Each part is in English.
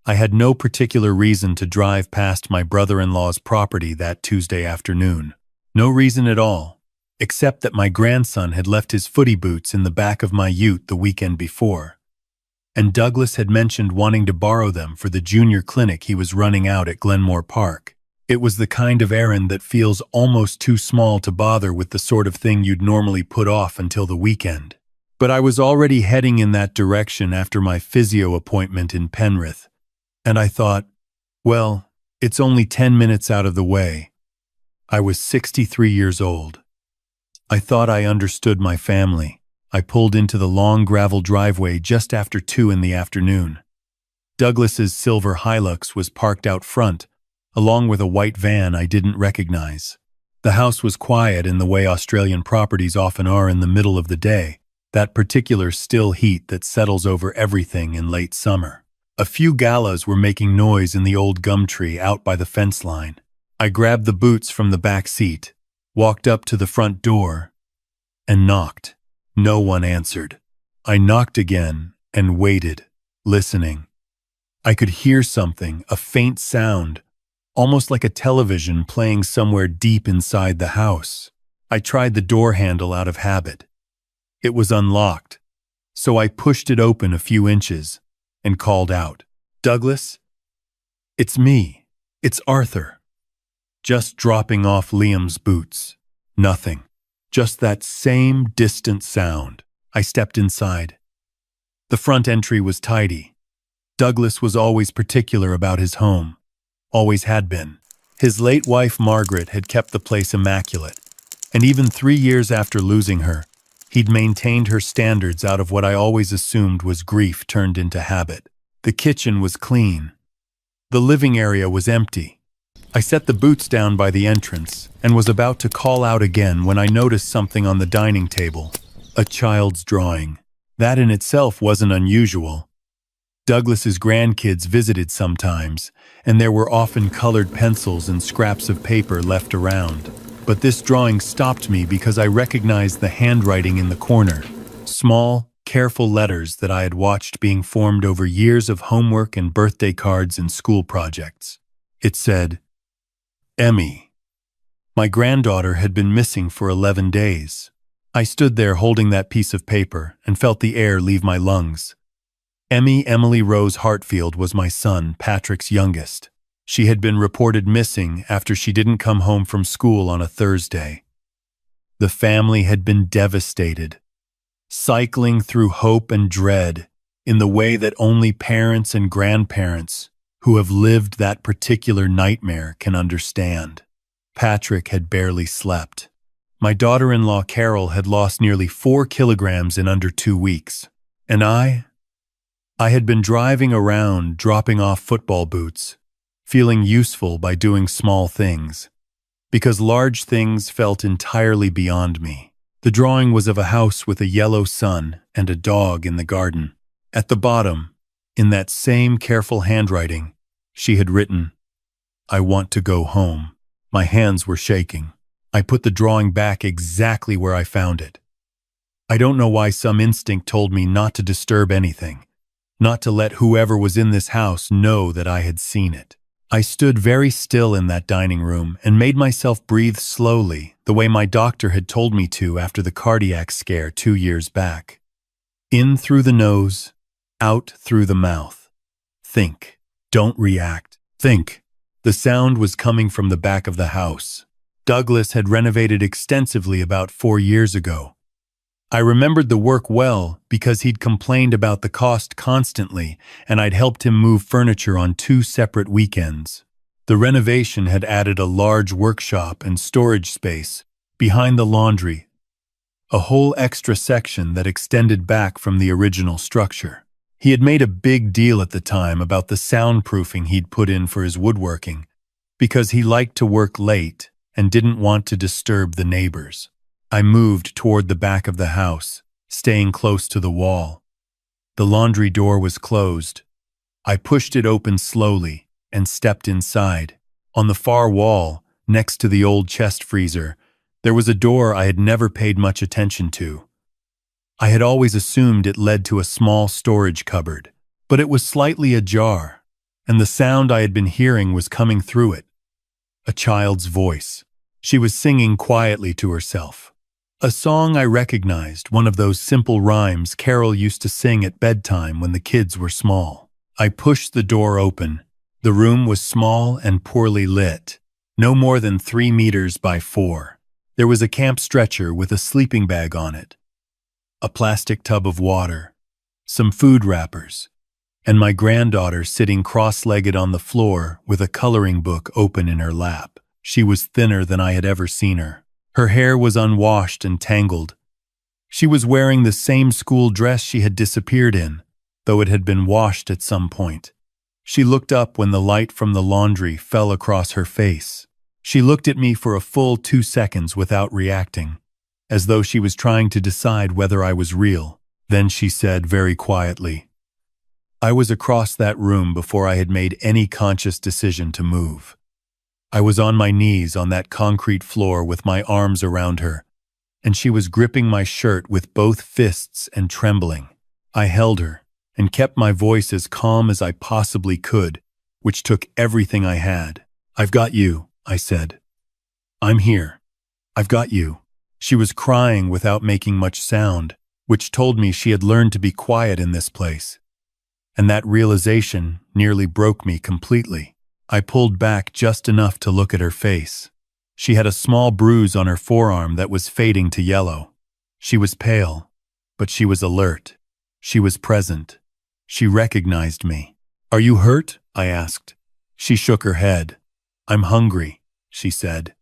I had no particular reason to drive past my brother-in-law's property that Tuesday afternoon. No reason at all, except that my grandson had left his footy boots in the back of my ute the weekend before, and Douglas had mentioned wanting to borrow them for the junior clinic he was running out at Glenmore Park. It was the kind of errand that feels almost too small to bother with, the sort of thing you'd normally put off until the weekend. But I was already heading in that direction after my physio appointment in Penrith, and I thought, well, it's only 10 minutes out of the way. I was 63 years old. I thought I understood my family. I pulled into the long gravel driveway just after 2 in the afternoon. Douglas's silver Hilux was parked out front, along with a white van I didn't recognize. The house was quiet in the way Australian properties often are in the middle of the day, that particular still heat that settles over everything in late summer. A few galahs were making noise in the old gum tree out by the fence line. I grabbed the boots from the back seat, walked up to the front door, and knocked. No one answered. I knocked again and waited, listening. I could hear something, a faint sound, almost like a television playing somewhere deep inside the house. I tried the door handle out of habit. It was unlocked, so I pushed it open a few inches and called out, "Douglas? It's me. It's Arthur." Just dropping off Liam's boots. Nothing. Just that same distant sound. I stepped inside. The front entry was tidy. Douglas was always particular about his home. Always had been. His late wife Margaret had kept the place immaculate, and even 3 years after losing her, he'd maintained her standards out of what I always assumed was grief turned into habit. The kitchen was clean. The living area was empty. I set the boots down by the entrance and was about to call out again when I noticed something on the dining table. A child's drawing. That in itself wasn't unusual. Douglas's grandkids visited sometimes, and there were often colored pencils and scraps of paper left around. But this drawing stopped me because I recognized the handwriting in the corner. Small, careful letters that I had watched being formed over years of homework and birthday cards and school projects. It said, Emmy. My granddaughter had been missing for 11 days. I stood there holding that piece of paper and felt the air leave my lungs. Emily Rose Hartfield was my son, Patrick's youngest. She had been reported missing after she didn't come home from school on a Thursday. The family had been devastated, cycling through hope and dread in the way that only parents and grandparents who have lived that particular nightmare can understand. Patrick had barely slept. My daughter-in-law Carol had lost nearly 4 kilograms in under 2 weeks. And I had been driving around dropping off football boots, feeling useful by doing small things, because large things felt entirely beyond me. The drawing was of a house with a yellow sun and a dog in the garden. At the bottom, in that same careful handwriting, she had written, "I want to go home." My hands were shaking. I put the drawing back exactly where I found it. I don't know why some instinct told me not to disturb anything, not to let whoever was in this house know that I had seen it. I stood very still in that dining room and made myself breathe slowly, the way my doctor had told me to after the cardiac scare 2 years back. In through the nose, out through the mouth. Think. Don't react. Think. The sound was coming from the back of the house. Douglas had renovated extensively about 4 years ago. I remembered the work well because he'd complained about the cost constantly, and I'd helped him move furniture on 2 separate weekends. The renovation had added a large workshop and storage space behind the laundry, a whole extra section that extended back from the original structure. He had made a big deal at the time about the soundproofing he'd put in for his woodworking, because he liked to work late and didn't want to disturb the neighbors. I moved toward the back of the house, staying close to the wall. The laundry door was closed. I pushed it open slowly and stepped inside. On the far wall, next to the old chest freezer, there was a door I had never paid much attention to. I had always assumed it led to a small storage cupboard, but it was slightly ajar. and the sound I had been hearing was coming through it. A child's voice. She was singing quietly to herself. A song I recognized, one of those simple rhymes Carol used to sing at bedtime when the kids were small. I pushed the door open. The room was small and poorly lit, no more than 3 meters by 4. There was a camp stretcher with a sleeping bag on it, a plastic tub of water, some food wrappers, and my granddaughter sitting cross-legged on the floor with a coloring book open in her lap. She was thinner than I had ever seen her. Her hair was unwashed and tangled. She was wearing the same school dress she had disappeared in, though it had been washed at some point. She looked up when the light from the laundry fell across her face. She looked at me for a full 2 seconds without reacting, as though she was trying to decide whether I was real. Then she said very quietly, "I was across that room before I had made any conscious decision to move. I was on my knees on that concrete floor with my arms around her, and she was gripping my shirt with both fists and trembling. I held her and kept my voice as calm as I possibly could, which took everything I had. 'I've got you,' I said. 'I'm here. I've got you.' She was crying without making much sound, which told me she had learned to be quiet in this place. And that realization nearly broke me completely. I pulled back just enough to look at her face. She had a small bruise on her forearm that was fading to yellow. She was pale, but she was alert. She was present. She recognized me. 'Are you hurt?' I asked. She shook her head. 'I'm hungry,' she said.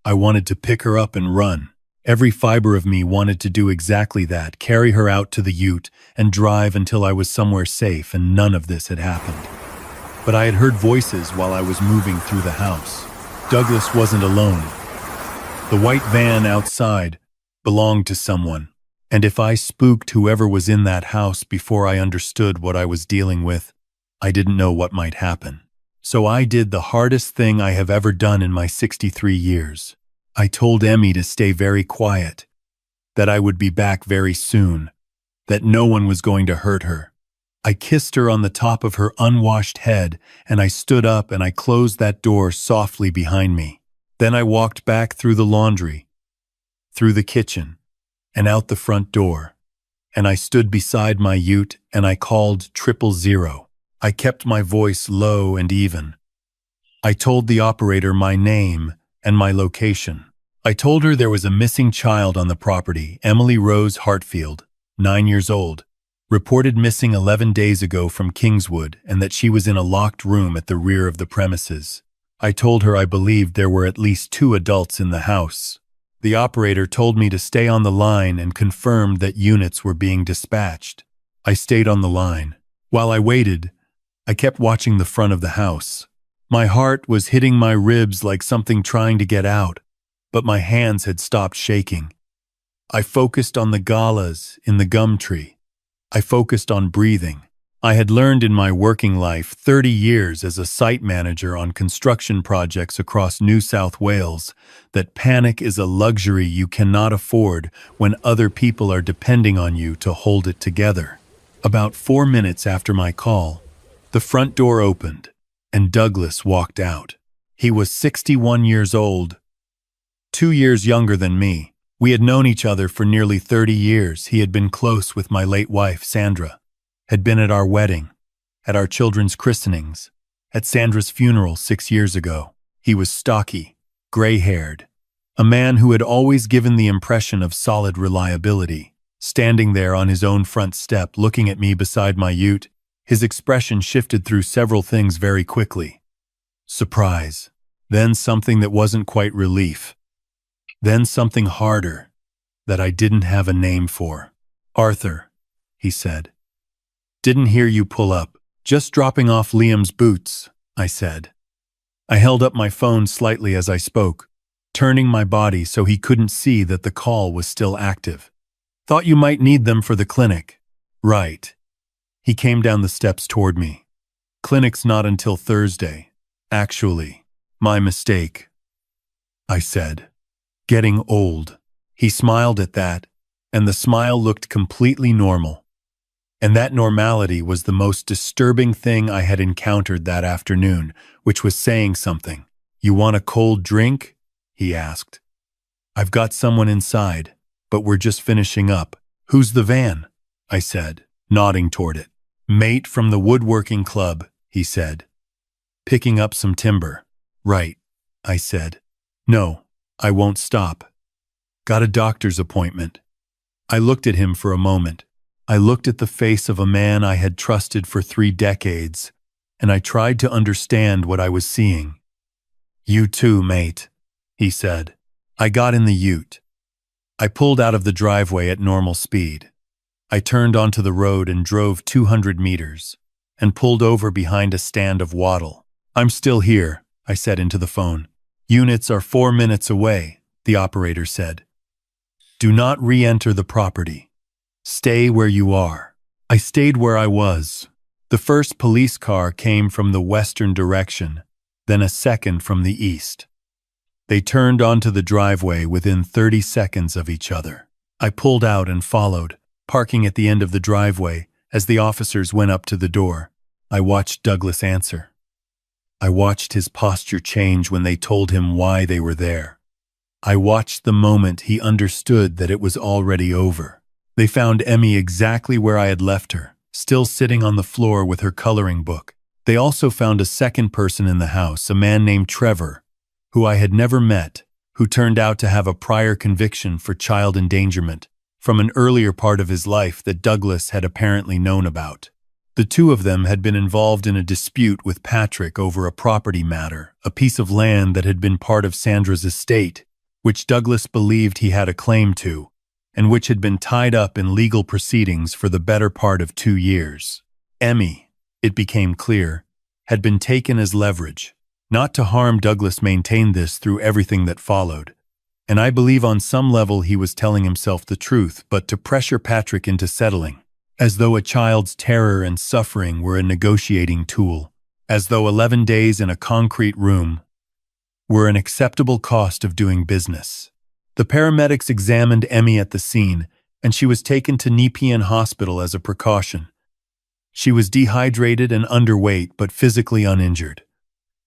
I wanted to pick her up and run. Every fiber of me wanted to do exactly that, carry her out to the ute and drive until I was somewhere safe, and none of this had happened. But I had heard voices while I was moving through the house. Douglas wasn't alone. The white van outside belonged to someone, and if I spooked whoever was in that house before I understood what I was dealing with, I didn't know what might happen. So I did the hardest thing I have ever done in my 63 years. I told Emmy to stay very quiet, that I would be back very soon, that no one was going to hurt her. I kissed her on the top of her unwashed head, and I stood up and I closed that door softly behind me. Then I walked back through the laundry, through the kitchen, and out the front door, and I stood beside my ute and I called 000. I kept my voice low and even. I told the operator my name and my location. I told her there was a missing child on the property, Emily Rose Hartfield, 9 years old, reported missing 11 days ago from Kingswood, and that she was in a locked room at the rear of the premises. I told her I believed there were at least 2 adults in the house. The operator told me to stay on the line and confirmed that units were being dispatched. I stayed on the line. While I waited, I kept watching the front of the house. My heart was hitting my ribs like something trying to get out, but my hands had stopped shaking. I focused on the galas in the gum tree. I focused on breathing. I had learned in my working life 30 years as a site manager on construction projects across New South Wales that panic is a luxury you cannot afford when other people are depending on you to hold it together. About 4 minutes after my call, the front door opened, and Douglas walked out. He was 61 years old, 2 years younger than me. We had known each other for nearly 30 years. He had been close with my late wife, Sandra, had been at our wedding, at our children's christenings, at Sandra's funeral 6 years ago. He was stocky, gray-haired, a man who had always given the impression of solid reliability. Standing there on his own front step, looking at me beside my ute, his expression shifted through several things very quickly. Surprise, then something that wasn't quite relief, then something harder that I didn't have a name for. "Arthur," he said. "Didn't hear you pull up. Just dropping off Liam's boots," I said. I held up my phone slightly as I spoke, turning my body so he couldn't see that the call was still active. "Thought you might need them for the clinic." "Right." He came down the steps toward me. "Clinic's not until Thursday. Actually, my mistake," I said. "Getting old." He smiled at that, and the smile looked completely normal. And that normality was the most disturbing thing I had encountered that afternoon, which was saying something. "You want a cold drink?" he asked. "I've got someone inside, but we're just finishing up." "Who's the van?" I said, nodding toward it. "Mate from the woodworking club," he said. "Picking up some timber." "Right," I said. "No, I won't stop. Got a doctor's appointment." I looked at him for a moment. I looked at the face of a man I had trusted for 3 decades, and I tried to understand what I was seeing. "You too, mate," he said. I got in the ute. I pulled out of the driveway at normal speed. I turned onto the road and drove 200 meters, and pulled over behind a stand of wattle. "I'm still here," I said into the phone. "Units are 4 minutes away," the operator said. "Do not re-enter the property. Stay where you are." I stayed where I was. The first police car came from the western direction, then a second from the east. They turned onto the driveway within 30 seconds of each other. I pulled out and followed, parking at the end of the driveway. As the officers went up to the door, I watched Douglas answer. I watched his posture change when they told him why they were there. I watched the moment he understood that it was already over. They found Emmy exactly where I had left her, still sitting on the floor with her coloring book. They also found a second person in the house, a man named Trevor, who I had never met, who turned out to have a prior conviction for child endangerment from an earlier part of his life that Douglas had apparently known about. The two of them had been involved in a dispute with Patrick over a property matter, a piece of land that had been part of Sandra's estate, which Douglas believed he had a claim to, and which had been tied up in legal proceedings for the better part of 2 years. Emmy, it became clear, had been taken as leverage. Not to harm Douglas maintained this through everything that followed, and I believe on some level he was telling himself the truth, but to pressure Patrick into settling, as though a child's terror and suffering were a negotiating tool, as though 11 days in a concrete room were an acceptable cost of doing business. The paramedics examined Emmy at the scene, and she was taken to Nepean Hospital as a precaution. She was dehydrated and underweight, but physically uninjured.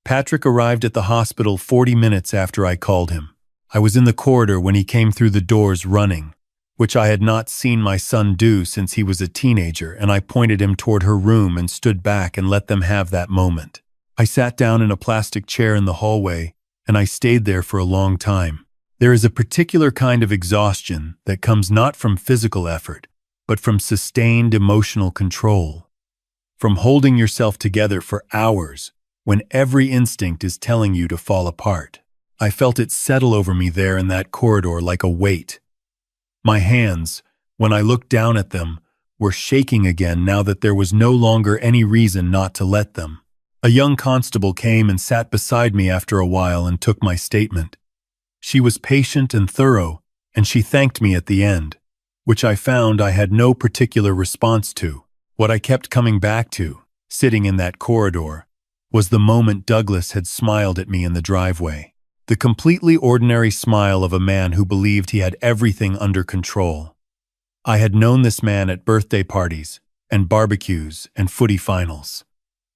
Patrick arrived at the hospital 40 minutes after I called him. I was in the corridor when he came through the doors running, which I had not seen my son do since he was a teenager, and I pointed him toward her room and stood back and let them have that moment. I sat down in a plastic chair in the hallway, and I stayed there for a long time. There is a particular kind of exhaustion that comes not from physical effort, but from sustained emotional control. From holding yourself together for hours when every instinct is telling you to fall apart. I felt it settle over me there in that corridor like a weight. My hands, when I looked down at them, were shaking again now that there was no longer any reason not to let them. A young constable came and sat beside me after a while and took my statement. She was patient and thorough, and she thanked me at the end, which I found I had no particular response to. What I kept coming back to, sitting in that corridor, was the moment Douglas had smiled at me in the driveway. The completely ordinary smile of a man who believed he had everything under control. I had known this man at birthday parties and barbecues and footy finals.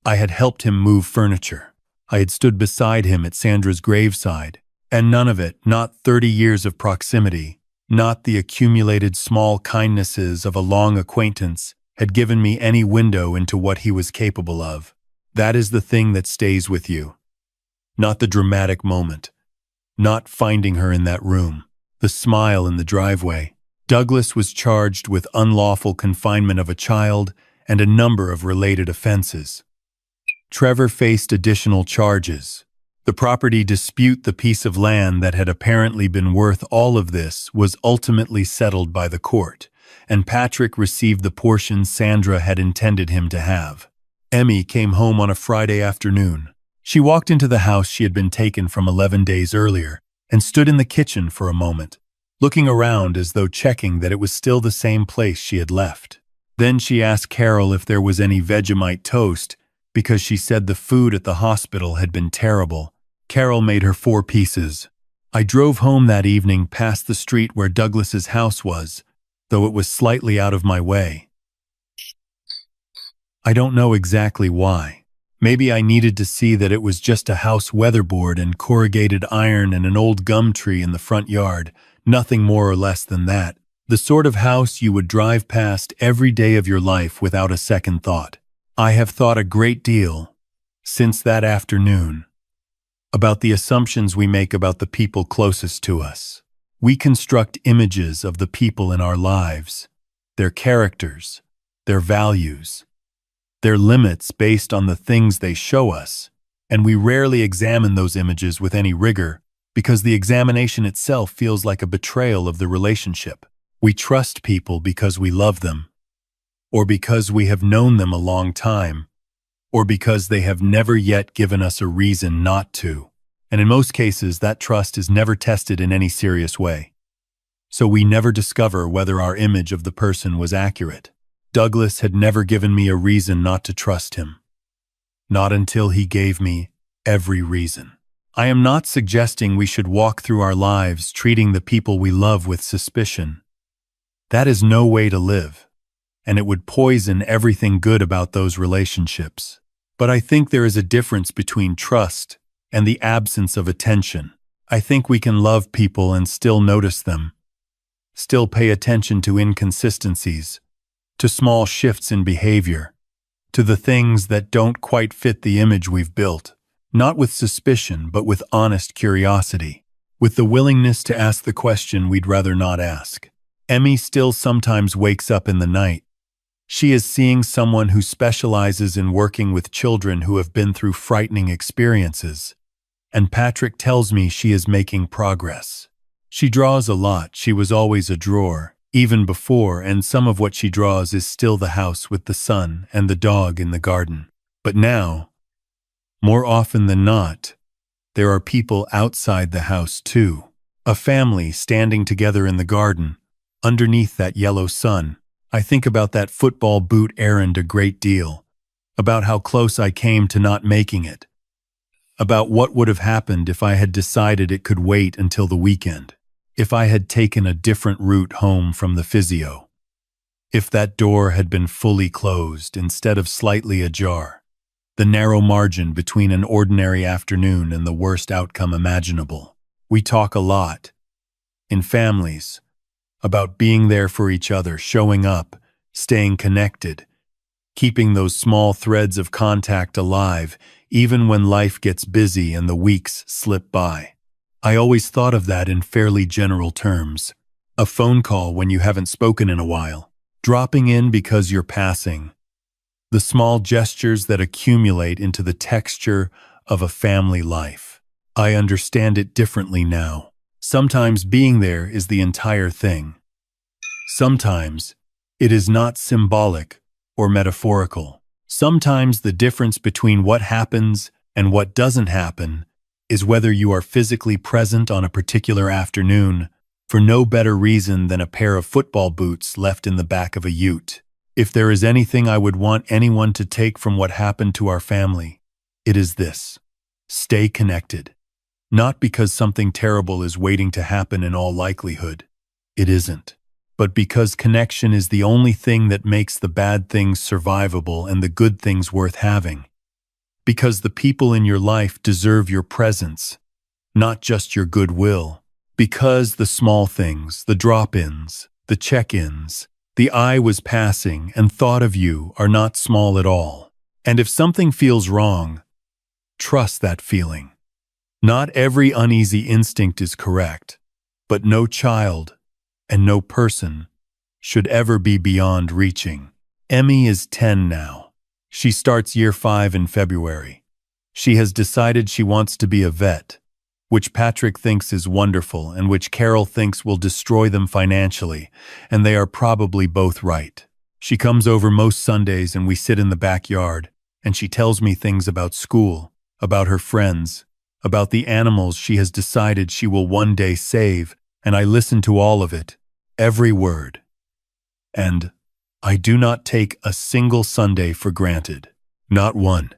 I had helped him move furniture. I had stood beside him at Sandra's graveside. And none of it, not 30 years of proximity, not the accumulated small kindnesses of a long acquaintance, had given me any window into what he was capable of. That is the thing that stays with you. Not the dramatic moment. Not finding her in that room. The smile in the driveway. Douglas was charged with unlawful confinement of a child and a number of related offenses. Trevor faced additional charges. The property dispute, the piece of land that had apparently been worth all of this, was ultimately settled by the court, and Patrick received the portion Sandra had intended him to have. Emmy came home on a Friday afternoon. She walked into the house she had been taken from 11 days earlier and stood in the kitchen for a moment, looking around as though checking that it was still the same place she had left. Then she asked Carol if there was any Vegemite toast because she said the food at the hospital had been terrible. Carol made her 4 pieces. I drove home that evening past the street where Douglas's house was, though it was slightly out of my way. I don't know exactly why. Maybe I needed to see that it was just a house weatherboard and corrugated iron and an old gum tree in the front yard, nothing more or less than that. The sort of house you would drive past every day of your life without a second thought. I have thought a great deal, since that afternoon, about the assumptions we make about the people closest to us. We construct images of the people in our lives, their characters, their values, their limits based on the things they show us, and we rarely examine those images with any rigor because the examination itself feels like a betrayal of the relationship. We trust people because we love them, or because we have known them a long time, or because they have never yet given us a reason not to. And in most cases, that trust is never tested in any serious way. So we never discover whether our image of the person was accurate. Douglas had never given me a reason not to trust him. Not until he gave me every reason. I am not suggesting we should walk through our lives treating the people we love with suspicion. That is no way to live, and it would poison everything good about those relationships. But I think there is a difference between trust and the absence of attention. I think we can love people and still notice them, still pay attention to inconsistencies, to small shifts in behavior, to the things that don't quite fit the image we've built, not with suspicion but with honest curiosity, with the willingness to ask the question we'd rather not ask. Emmy still sometimes wakes up in the night. She is seeing someone who specializes in working with children who have been through frightening experiences, and Patrick tells me she is making progress. She draws a lot. She was always a drawer, even before, and some of what she draws is still the house with the sun and the dog in the garden. But now, more often than not, there are people outside the house too. A family standing together in the garden, underneath that yellow sun. I think about that football boot errand a great deal, about how close I came to not making it, about what would have happened if I had decided it could wait until the weekend, if I had taken a different route home from the physio, if that door had been fully closed instead of slightly ajar, the narrow margin between an ordinary afternoon and the worst outcome imaginable. We talk a lot, in families, about being there for each other, showing up, staying connected, keeping those small threads of contact alive, even when life gets busy and the weeks slip by. I always thought of that in fairly general terms. A phone call when you haven't spoken in a while, dropping in because you're passing, the small gestures that accumulate into the texture of a family life. I understand it differently now. Sometimes being there is the entire thing. Sometimes it is not symbolic or metaphorical. Sometimes the difference between what happens and what doesn't happen is whether you are physically present on a particular afternoon for no better reason than a pair of football boots left in the back of a ute. If there is anything I would want anyone to take from what happened to our family, it is this: stay connected. Not because something terrible is waiting to happen in all likelihood. It isn't. But because connection is the only thing that makes the bad things survivable and the good things worth having. Because the people in your life deserve your presence, not just your goodwill. Because the small things, the drop-ins, the check-ins, the I was passing and thought of you are not small at all. And if something feels wrong, trust that feeling. Not every uneasy instinct is correct, but no child and no person should ever be beyond reaching. Emmy is 10 now. She starts year 5 in February. She has decided she wants to be a vet, which Patrick thinks is wonderful and which Carol thinks will destroy them financially, and they are probably both right. She comes over most Sundays and we sit in the backyard, and she tells me things about school, about her friends, about the animals she has decided she will one day save, and I listen to all of it, every word. And I do not take a single Sunday for granted. Not one.